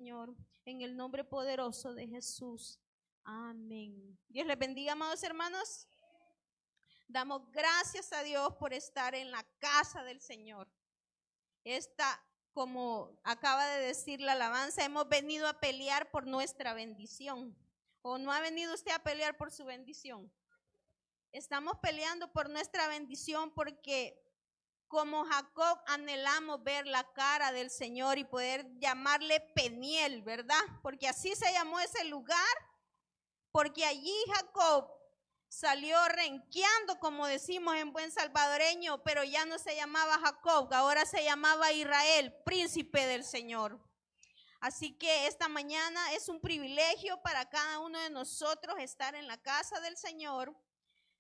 Señor, en el nombre poderoso de Jesús. Amén. Dios les bendiga, amados hermanos. Damos gracias a Dios por estar en la casa del Señor. Como acaba de decir la alabanza, hemos venido a pelear por nuestra bendición. ¿O no ha venido usted a pelear por su bendición? Estamos peleando por nuestra bendición porque como Jacob anhelamos ver la cara del Señor y poder llamarle Peniel, ¿verdad? Porque así se llamó ese lugar, porque allí Jacob salió renqueando, como decimos en buen salvadoreño, pero ya no se llamaba Jacob, ahora se llamaba Israel, príncipe del Señor. Así que esta mañana es un privilegio para cada uno de nosotros estar en la casa del Señor.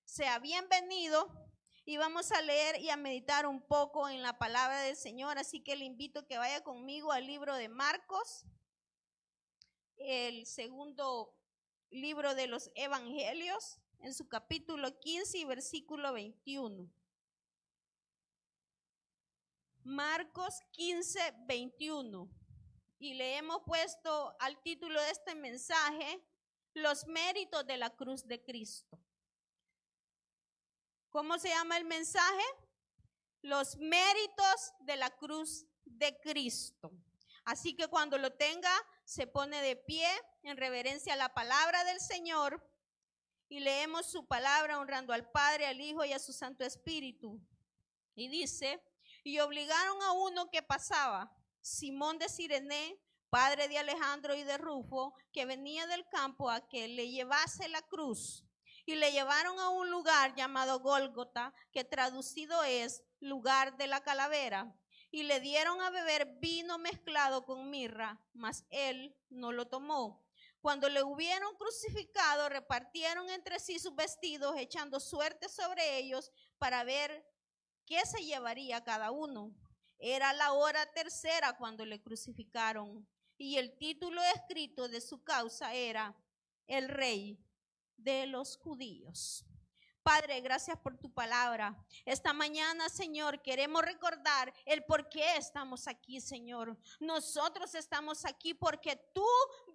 Sea bienvenido y vamos a leer y a meditar un poco en la palabra del Señor. Así que le invito a que vaya conmigo al libro de Marcos, el segundo libro de los evangelios, en su capítulo 15 y versículo 21. Marcos 15, 21. Y le hemos puesto al título de este mensaje, los méritos de la cruz de Cristo. ¿Cómo se llama el mensaje? Los méritos de la cruz de Cristo. Así que cuando lo tenga, se pone de pie en reverencia a la palabra del Señor y leemos su palabra honrando al Padre, al Hijo y a su Santo Espíritu. Y dice, y obligaron a uno que pasaba, Simón de Cirene, padre de Alejandro y de Rufo, que venía del campo, a que le llevase la cruz. Y le llevaron a un lugar llamado Gólgota, que traducido es lugar de la calavera. Y le dieron a beber vino mezclado con mirra, mas él no lo tomó. Cuando le hubieron crucificado, repartieron entre sí sus vestidos, echando suerte sobre ellos para ver qué se llevaría cada uno. Era la hora tercera cuando le crucificaron. Y el título escrito de su causa era El Rey de los Judíos. Padre, gracias por tu palabra. Esta mañana, Señor, queremos recordar el por qué estamos aquí, Señor. Nosotros estamos aquí porque tú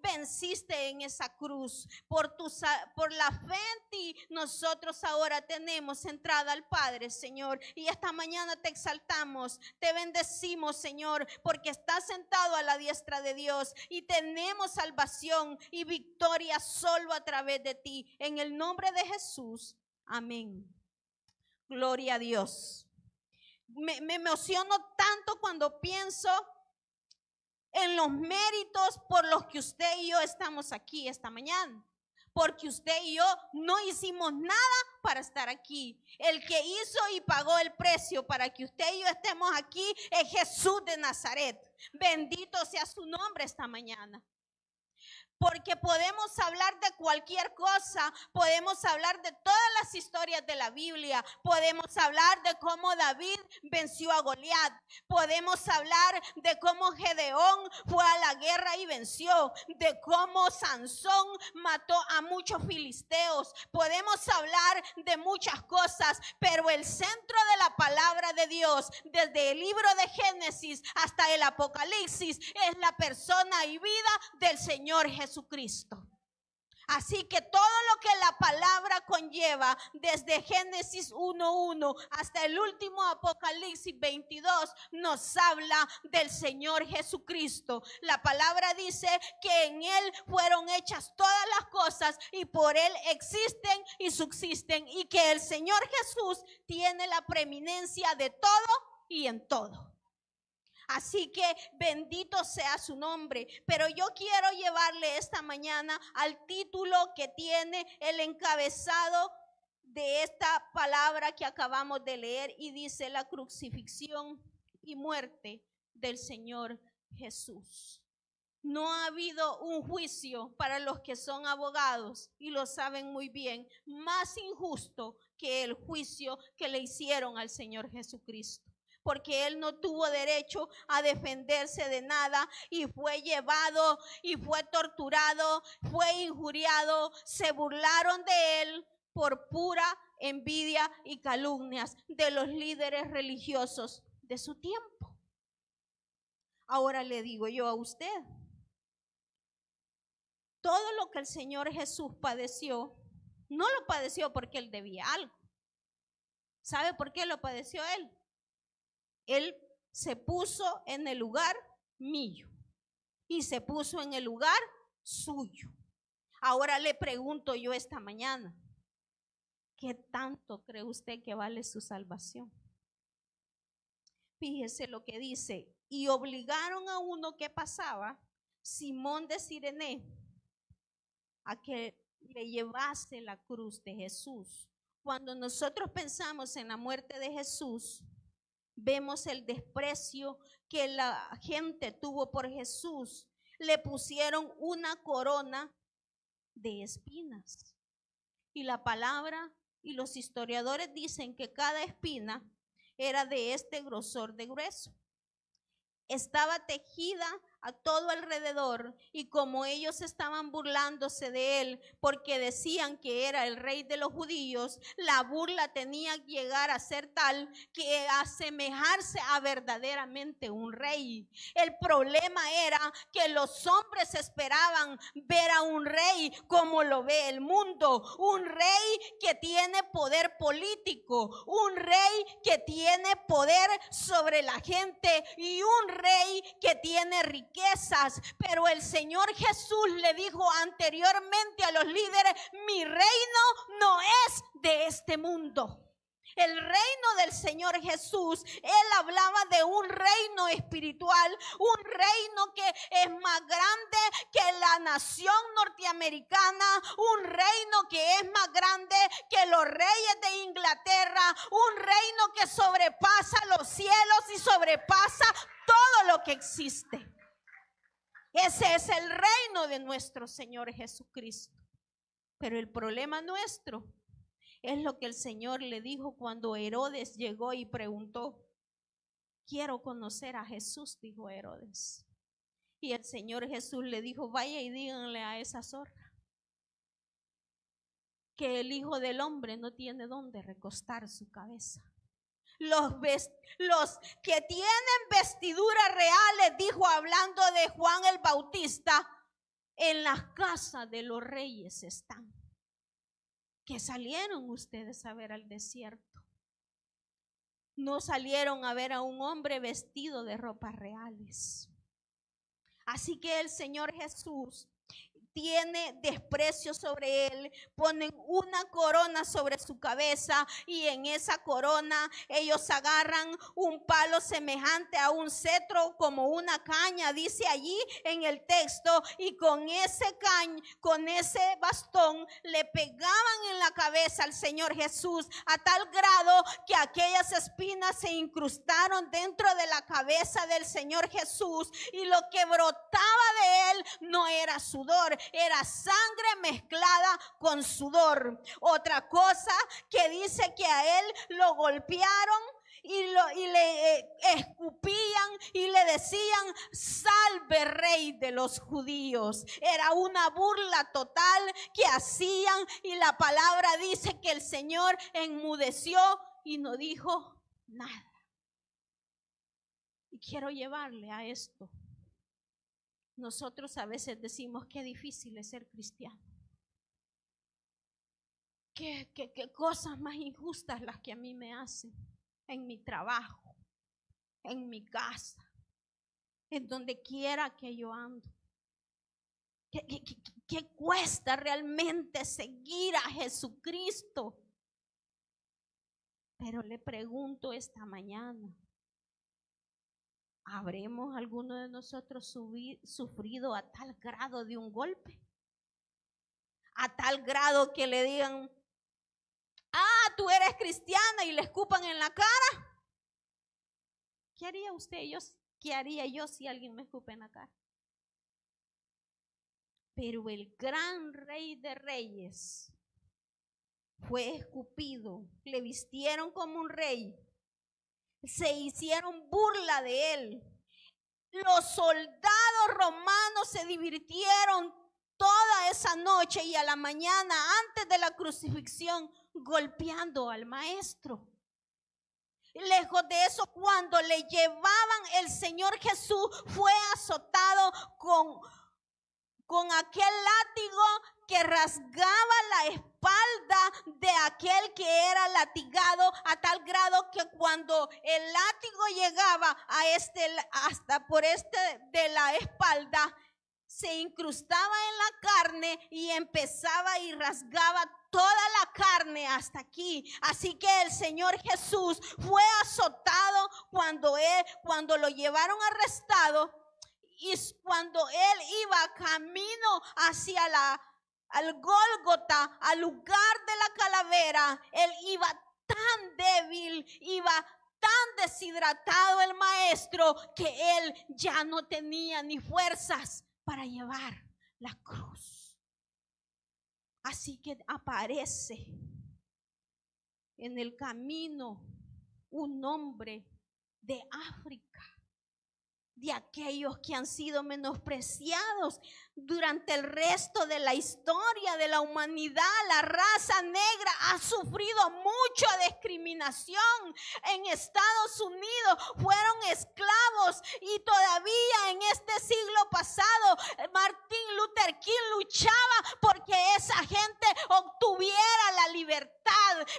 venciste en esa cruz. Por la fe en ti, nosotros ahora tenemos entrada al Padre, Señor. Y esta mañana te exaltamos, te bendecimos, Señor, porque estás sentado a la diestra de Dios y tenemos salvación y victoria solo a través de ti. En el nombre de Jesús. Amén. Gloria a Dios. Me emociono tanto cuando pienso en los méritos por los que usted y yo estamos aquí esta mañana. Porque usted y yo no hicimos nada para estar aquí. El que hizo y pagó el precio para que usted y yo estemos aquí es Jesús de Nazaret. Bendito sea su nombre esta mañana. Porque podemos hablar de cualquier cosa, podemos hablar de todas las historias de la Biblia, podemos hablar de cómo David venció a Goliat, podemos hablar de cómo Gedeón fue a la guerra y venció, de cómo Sansón mató a muchos filisteos, podemos hablar de muchas cosas, pero el centro de la palabra de Dios, desde el libro de Génesis hasta el Apocalipsis, es la persona y vida del Señor Jesucristo. Así que todo lo que la palabra conlleva, desde Génesis 1:1 hasta el último Apocalipsis 22, nos habla del Señor Jesucristo. La palabra dice que en Él fueron hechas todas las cosas y por Él existen y subsisten, y que el Señor Jesús tiene la preeminencia de todo y en todo. Así que bendito sea su nombre. Pero yo quiero llevarle esta mañana al título que tiene el encabezado de esta palabra que acabamos de leer, y dice: la crucifixión y muerte del Señor Jesús. No ha habido un juicio, para los que son abogados y lo saben muy bien, más injusto que el juicio que le hicieron al Señor Jesucristo. Porque Él no tuvo derecho a defenderse de nada y fue llevado y fue torturado, fue injuriado, se burlaron de Él por pura envidia y calumnias de los líderes religiosos de su tiempo. Ahora le digo yo a usted, todo lo que el Señor Jesús padeció, no lo padeció porque Él debía algo. ¿Sabe por qué lo padeció Él? Él se puso en el lugar mío y se puso en el lugar suyo. Ahora le pregunto yo esta mañana, ¿qué tanto cree usted que vale su salvación? Fíjese lo que dice, y obligaron a uno que pasaba, Simón de Cirene, a que le llevase la cruz de Jesús. Cuando nosotros pensamos en la muerte de Jesús, vemos el desprecio que la gente tuvo por Jesús. Le pusieron una corona de espinas. Y la palabra y los historiadores dicen que cada espina era de este grosor de grueso. Estaba tejida a todo alrededor, y como ellos estaban burlándose de él porque decían que era el rey de los judíos, la burla tenía que llegar a ser tal que asemejarse a verdaderamente un rey. El problema era que los hombres esperaban ver a un rey como lo ve el mundo, un rey que tiene poder político, un rey que tiene poder sobre la gente y un rey que tiene riquezas. Pero el Señor Jesús le dijo anteriormente a los líderes: mi reino no es de este mundo. El reino del Señor Jesús, Él hablaba de un reino espiritual, un reino que es más grande que la nación norteamericana, un reino que es más grande que los reyes de Inglaterra, un reino que sobrepasa los cielos y sobrepasa todo lo que existe. Ese es el reino de nuestro Señor Jesucristo. Pero el problema nuestro es lo que el Señor le dijo cuando Herodes llegó y preguntó: quiero conocer a Jesús, dijo Herodes. Y el Señor Jesús le dijo: vaya y díganle a esa zorra que el Hijo del Hombre no tiene dónde recostar su cabeza. Los que tienen vestiduras reales, dijo hablando de Juan el Bautista, en las casas de los reyes están. ¿Qué salieron ustedes a ver al desierto? No salieron a ver a un hombre vestido de ropas reales. Así que el Señor Jesús tiene desprecio sobre él, ponen una corona sobre su cabeza, y en esa corona ellos agarran un palo semejante a un cetro, como una caña, dice allí en el texto, y con ese bastón le pegaban en la cabeza al Señor Jesús, a tal grado que aquellas espinas se incrustaron dentro de la cabeza del Señor Jesús, y lo que brotaba de él no era sudor, era sangre mezclada con sudor. Otra cosa que dice que a él lo golpearon y le escupían y le decían: salve rey de los judíos. Era una burla total que hacían, y la palabra dice que el Señor enmudeció y no dijo nada. Y quiero llevarle a esto. Nosotros a veces decimos: qué difícil es ser cristiano. Qué cosas más injustas las que a mí me hacen en mi trabajo, en mi casa, en donde quiera que yo ando. ¿Qué cuesta realmente seguir a Jesucristo? Pero le pregunto esta mañana: ¿habremos alguno de nosotros sufrido a tal grado de un golpe? A tal grado que le digan: tú eres cristiana, y le escupan en la cara. ¿Qué haría usted? ¿Qué haría yo si alguien me escupe en la cara? Pero el gran Rey de Reyes fue escupido, le vistieron como un rey, se hicieron burla de él. Los soldados romanos se divirtieron toda esa noche y a la mañana, antes de la crucifixión, golpeando al maestro. Lejos de eso, cuando le llevaban, el Señor Jesús fue azotado con con aquel látigo que rasgaba la espalda de aquel que era latigado, a tal grado que cuando el látigo llegaba hasta por de la espalda, se incrustaba en la carne y empezaba y rasgaba toda la carne hasta aquí. Así que el Señor Jesús fue azotado cuando lo llevaron arrestado, y cuando él iba camino hacia al Gólgota, al lugar de la calavera, él iba tan débil, iba tan deshidratado el maestro, que él ya no tenía ni fuerzas para llevar la cruz. Así que aparece en el camino un hombre de África, de aquellos que han sido menospreciados durante el resto de la historia de la humanidad. La raza negra ha sufrido mucha discriminación. En Estados Unidos fueron esclavos, y todavía en este siglo pasado Martin Luther King luchaba porque esa gente obtuviera la libertad.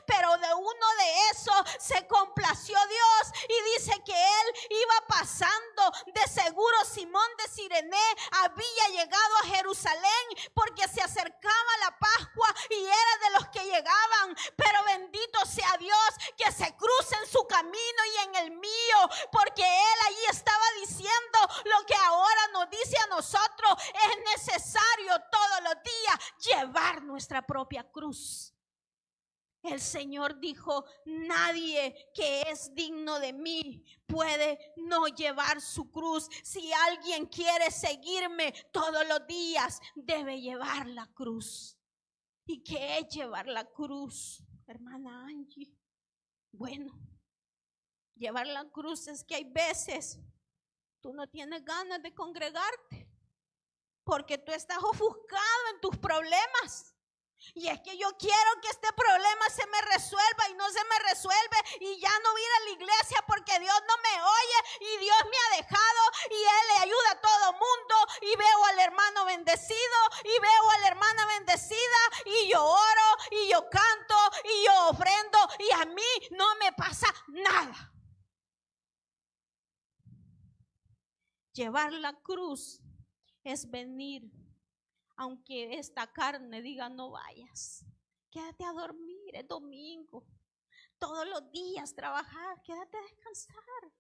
Pero de uno de esos se complació Dios, y dice que él iba pasando. De seguro Simón de Cirene había llegado a Jerusalén porque se acercaba la Pascua y era de los que llegaban. Pero bendito sea Dios que se cruce en su camino y en el mío, porque él allí estaba diciendo lo que ahora nos dice a nosotros: es necesario todos los días llevar nuestra propia cruz. El Señor dijo: nadie que es digno de mí puede no llevar su cruz. Si alguien quiere seguirme todos los días, debe llevar la cruz. ¿Y qué es llevar la cruz, hermana Angie? Bueno, llevar la cruz es que hay veces tú no tienes ganas de congregarte porque tú estás ofuscado en tus problemas. Y es que yo quiero que este problema se me resuelva, y no se me resuelve, y ya no voy a ir a la iglesia porque Dios no me oye y Dios me ha dejado, y Él le ayuda a todo mundo, y veo al hermano bendecido y veo a la hermana bendecida, y yo oro y yo canto y yo ofrendo, y a mí no me pasa nada. Llevar la cruz es venir. Aunque esta carne diga no vayas, quédate a dormir, es domingo. Todos los días trabajar, quédate a descansar.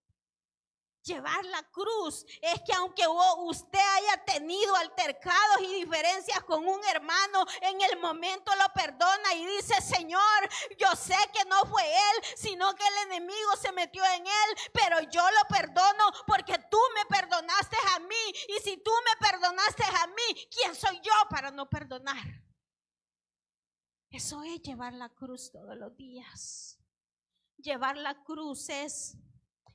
Llevar la cruz es que aunque usted haya tenido altercados y diferencias con un hermano, en el momento lo perdona y dice: Señor, yo sé que no fue él, sino que el enemigo se metió en él, pero yo lo perdono porque tú me perdonaste a mí, y si tú me perdonaste a mí, ¿quién soy yo para no perdonar? Eso es llevar la cruz todos los días. Llevar la cruz es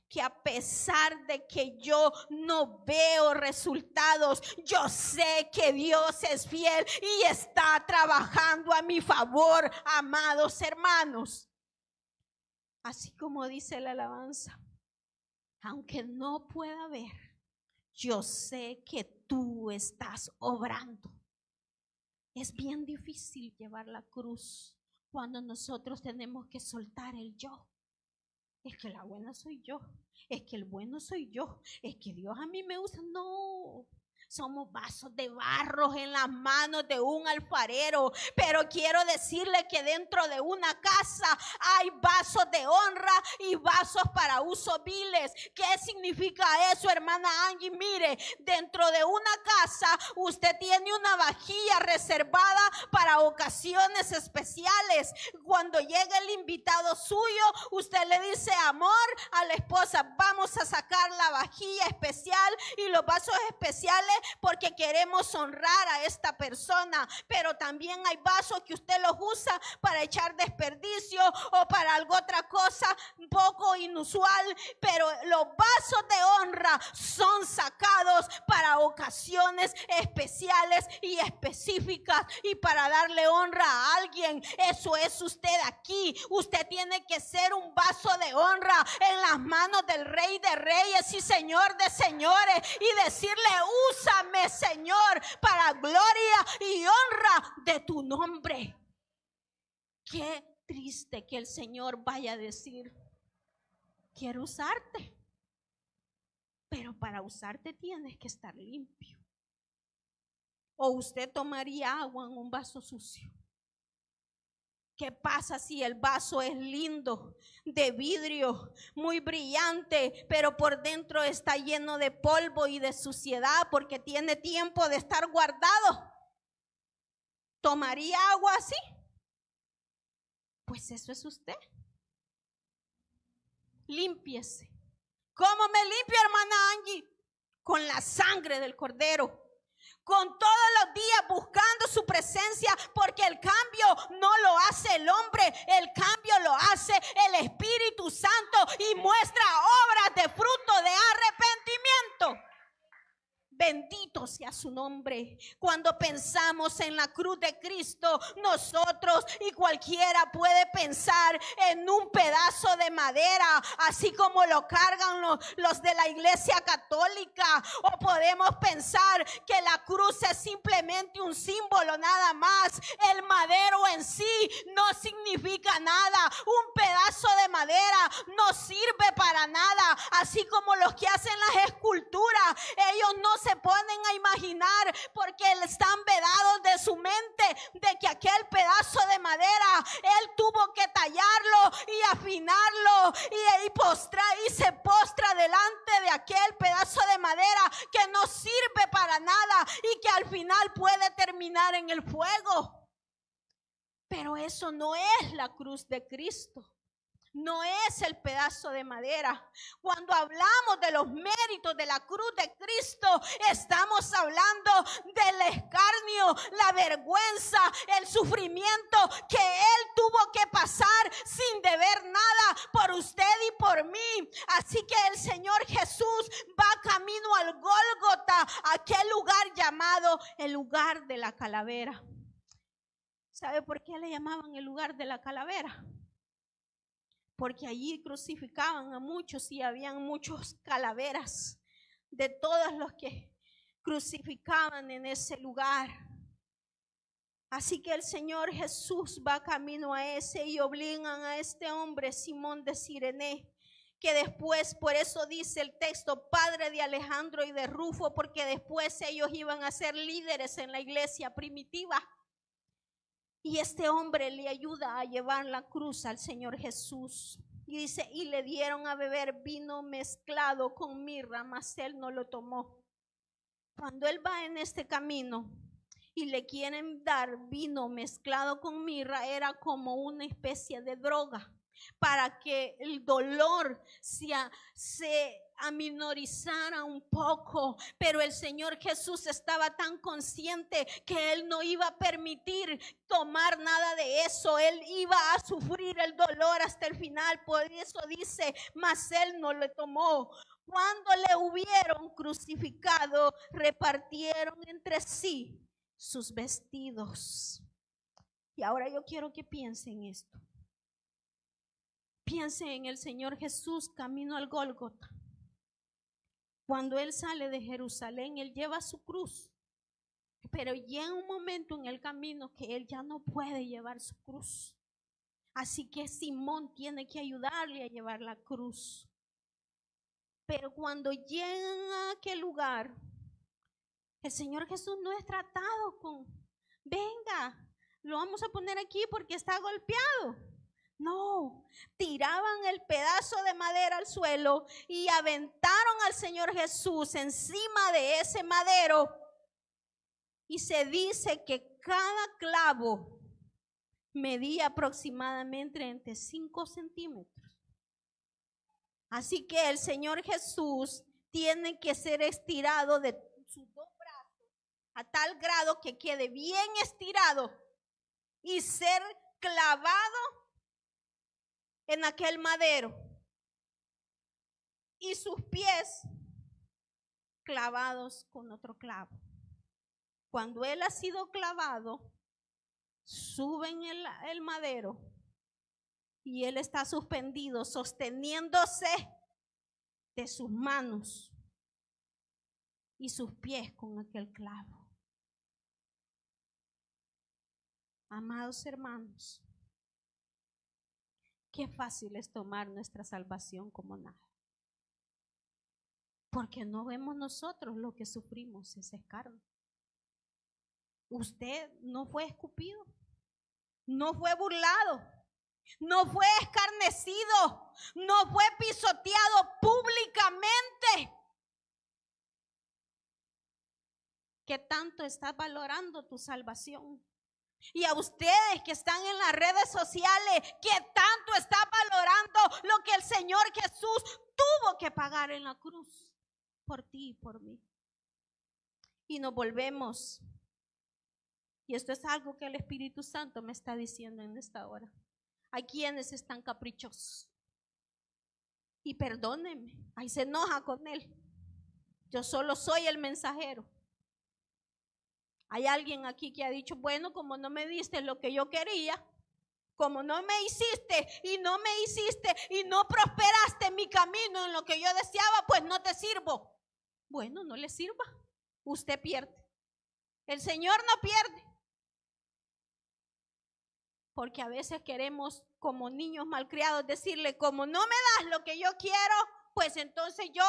que a pesar de que yo no veo resultados, yo sé que Dios es fiel y está trabajando a mi favor, amados hermanos. Así como dice la alabanza: aunque no pueda ver, yo sé que tú estás obrando. Es bien difícil llevar la cruz cuando nosotros tenemos que soltar el yo. Es que la buena soy yo, es que el bueno soy yo, es que Dios a mí me usa. No, somos vasos de barro en las manos de un alfarero. Pero quiero decirle que dentro de una casa hay vasos de honra y vasos para usos viles. ¿Qué significa eso, hermana Angie? Mire, dentro de una casa usted tiene una vajilla reservada para ocasiones especiales. Cuando llega el invitado suyo, usted le dice: amor, a la esposa, vamos a sacar la vajilla especial y los vasos especiales porque queremos honrar a esta persona. Pero también hay vasos que usted los usa para echar desperdicio o para alguna otra cosa un poco inusual. Pero los vasos de honra son sacados para ocasiones especiales y específicas y para darle honra a alguien. Eso es usted aquí. Usted tiene que ser un vaso de honra en las manos del Rey de Reyes y Señor de Señores y decirle: úsame, Señor, para gloria y honra de tu nombre. Qué triste que el Señor vaya a decir: quiero usarte, pero para usarte tienes que estar limpio. ¿O usted tomaría agua en un vaso sucio? ¿Qué pasa si el vaso es lindo, de vidrio, muy brillante, pero por dentro está lleno de polvo y de suciedad porque tiene tiempo de estar guardado? ¿Tomaría agua así? Pues eso es usted. Límpiese. ¿Cómo me limpio, hermana Angie? Con la sangre del Cordero. Con todos los días buscando su presencia, porque el cambio no lo hace el hombre, el cambio lo hace el Espíritu Santo y muestra obras de fruto de arrepentimiento. Bendito sea su nombre. Cuando pensamos en la cruz de Cristo, nosotros y cualquiera puede pensar en un pedazo de madera, así como lo cargan los de la Iglesia Católica. O podemos pensar que la cruz es simplemente un símbolo nada más. El madero en sí no significa nada. Un pedazo de madera no sirve para nada. Así como los que hacen las esculturas, ellos no se ponen a imaginar, porque están vedados de su mente de que aquel pedazo de madera él tuvo que tallarlo y afinarlo y se postra delante de aquel pedazo de madera que no sirve para nada y que al final puede terminar en el fuego. Pero eso no es la cruz de Cristo. No es el pedazo de madera. Cuando hablamos de los méritos de la cruz de Cristo, estamos hablando del escarnio, la vergüenza, el sufrimiento que Él tuvo que pasar sin deber nada por usted y por mí. Así que el Señor Jesús va camino al Gólgota, aquel lugar llamado el lugar de la calavera. ¿Sabe por qué le llamaban el lugar de la calavera? Porque allí crucificaban a muchos y habían muchos calaveras de todos los que crucificaban en ese lugar. Así que el Señor Jesús va camino a ese y obligan a este hombre, Simón de Cirene, que después, por eso dice el texto, padre de Alejandro y de Rufo, porque después ellos iban a ser líderes en la iglesia primitiva. Y este hombre le ayuda a llevar la cruz al Señor Jesús. Y dice, y le dieron a beber vino mezclado con mirra, mas él no lo tomó. Cuando él va en este camino y le quieren dar vino mezclado con mirra, era como una especie de droga para que el dolor se aminorizara un poco. Pero el Señor Jesús estaba tan consciente que Él no iba a permitir tomar nada de eso. Él iba a sufrir el dolor hasta el final. Por eso dice, mas Él no lo tomó. Cuando le hubieron crucificado, repartieron entre sí sus vestidos. Y ahora yo quiero que piensen en esto. Piensen en el Señor Jesús camino al Gólgota. Cuando Él sale de Jerusalén, Él lleva su cruz. Pero llega un momento en el camino que Él ya no puede llevar su cruz. Así que Simón tiene que ayudarle a llevar la cruz. Pero cuando llegan a aquel lugar, el Señor Jesús no es tratado con, venga, lo vamos a poner aquí porque está golpeado. No, tiraban el pedazo de madera al suelo y aventaron al Señor Jesús encima de ese madero. Y se dice que cada clavo medía aproximadamente entre 5 centímetros. Así que el Señor Jesús tiene que ser estirado de sus dos brazos a tal grado que quede bien estirado y ser clavado en aquel madero, y sus pies clavados con otro clavo. Cuando Él ha sido clavado, suben el madero y Él está suspendido, sosteniéndose de sus manos. y sus pies con aquel clavo. Amados hermanos, qué fácil es tomar nuestra salvación como nada. Porque no vemos nosotros lo que sufrimos, ese escarnio. Usted no fue escupido, no fue burlado, no fue escarnecido, no fue pisoteado públicamente. ¿Qué tanto estás valorando tu salvación? Y a ustedes que están en las redes sociales, ¿qué tanto estás valorando lo que el Señor Jesús tuvo que pagar en la cruz por ti y por mí? Y nos volvemos. Y esto es algo que el Espíritu Santo me está diciendo en esta hora. Hay quienes están caprichosos. Y perdónenme, ahí se enoja con él. Yo solo soy el mensajero. Hay alguien aquí que ha dicho, bueno, como no me diste lo que yo quería, como no me hiciste y no me hiciste y no prosperaste mi camino en lo que yo deseaba, pues no te sirvo. Bueno, no le sirva. Usted pierde. El Señor no pierde. Porque a veces queremos, como niños malcriados, decirle, como no me das lo que yo quiero, pues entonces yo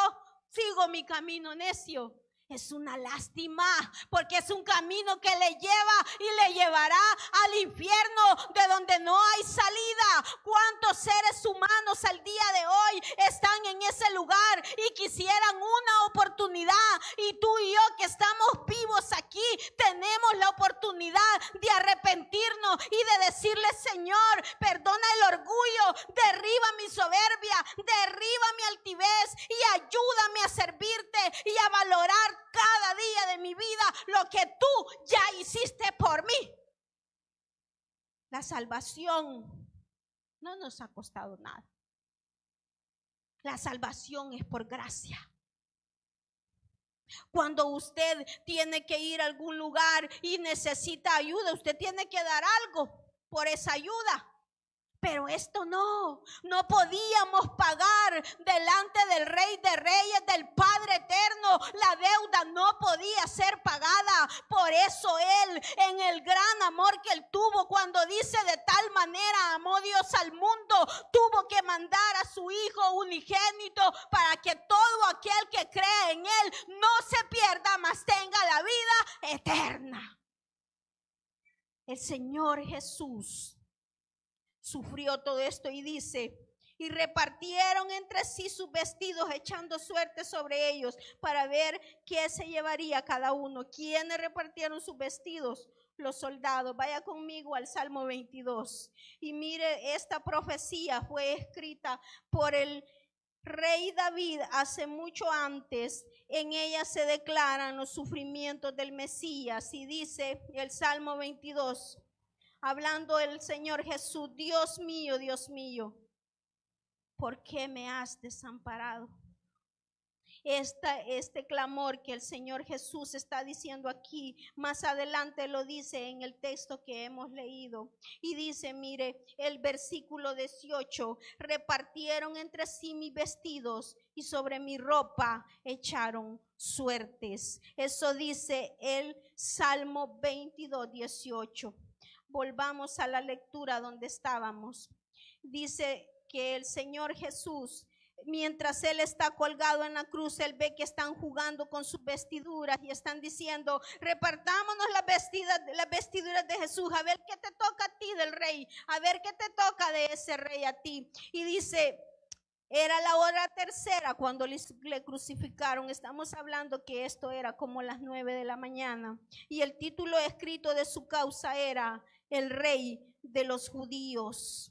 sigo mi camino necio. Es una lástima, porque es un camino que le lleva y le llevará al infierno de donde no hay salida. ¿Cuántos seres humanos al día de hoy están en ese lugar y quisieran una oportunidad? Y tú y yo que estamos vivos aquí, tenemos la oportunidad de arrepentirnos y de decirle, Señor, perdona el orgullo, derriba mi soberbia, derriba mi altivez y ayúdame a servirte y a valorar cada día de mi vida lo que tú ya hiciste por mí. La salvación no nos ha costado nada. La salvación es por gracia. Cuando usted tiene que ir a algún lugar y necesita ayuda, usted tiene que dar algo por esa ayuda. Pero esto no podíamos pagar delante del Rey de Reyes, del Padre Eterno. La deuda no podía ser pagada. Por eso Él, en el gran amor que Él tuvo, cuando dice de tal manera amó Dios al mundo, tuvo que mandar a su Hijo unigénito para que todo aquel que cree en Él no se pierda, mas tenga la vida eterna. El Señor Jesús sufrió todo esto y dice, y repartieron entre sí sus vestidos, echando suerte sobre ellos para ver qué se llevaría cada uno. ¿Quiénes repartieron sus vestidos? Los soldados. Vaya conmigo al Salmo 22 y mire, esta profecía fue escrita por el Rey David hace mucho antes. En ella se declaran los sufrimientos del Mesías y dice el Salmo 22, hablando el Señor Jesús, Dios mío, ¿por qué me has desamparado? Este clamor que el Señor Jesús está diciendo aquí, más adelante lo dice en el texto que hemos leído. Y dice, mire, el versículo 18, repartieron entre sí mis vestidos y sobre mi ropa echaron suertes. Eso dice el Salmo 22, 18. Volvamos a la lectura donde estábamos. Dice que el Señor Jesús, mientras Él está colgado en la cruz, Él ve que están jugando con sus vestiduras y están diciendo, repartámonos las vestiduras de Jesús, a ver qué te toca a ti del rey, a ver qué te toca de ese rey a ti. Y dice, era la hora tercera cuando le crucificaron. Estamos hablando que esto era como las 9 de la mañana. Y el título escrito de su causa era el Rey de los Judíos.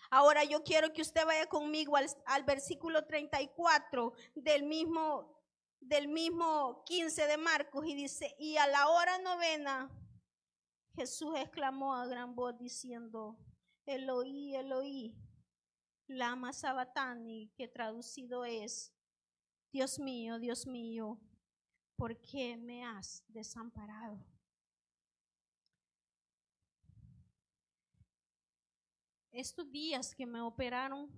Ahora yo quiero que usted vaya conmigo al versículo 34 del mismo 15 de Marcos y dice, y a la hora novena Jesús exclamó a gran voz diciendo, Eloí, Eloí, lama sabatani, que traducido es, Dios mío, ¿por qué me has desamparado? Estos días que me operaron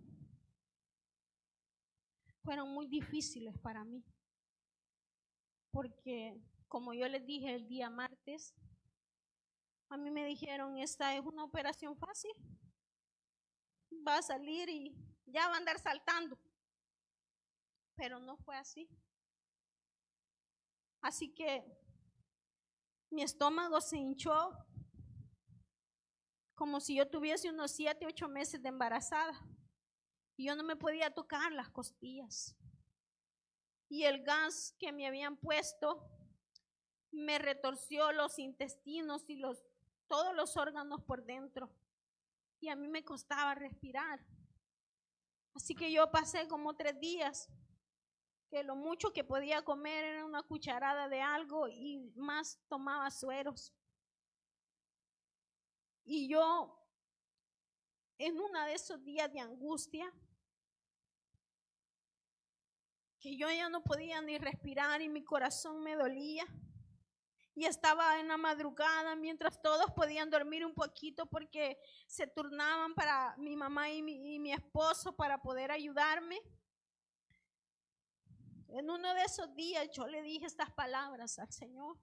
fueron muy difíciles para mí. porque como yo les dije el día martes, a mí me dijeron, esta es una operación fácil, va a salir y ya va a andar saltando, pero no fue así. Así que mi estómago se hinchó como si yo tuviese unos 7, 8 meses de embarazada y yo no me podía tocar las costillas. Y el gas que me habían puesto me retorció los intestinos y todos los órganos por dentro. Y a mí me costaba respirar. Así que yo pasé como 3 días, que lo mucho que podía comer era una cucharada de algo y más tomaba sueros. Y yo, en uno de esos días de angustia, que yo ya no podía ni respirar y mi corazón me dolía, y estaba en la madrugada mientras todos podían dormir un poquito porque se turnaban para mi mamá y mi esposo para poder ayudarme. En uno de esos días yo le dije estas palabras al Señor.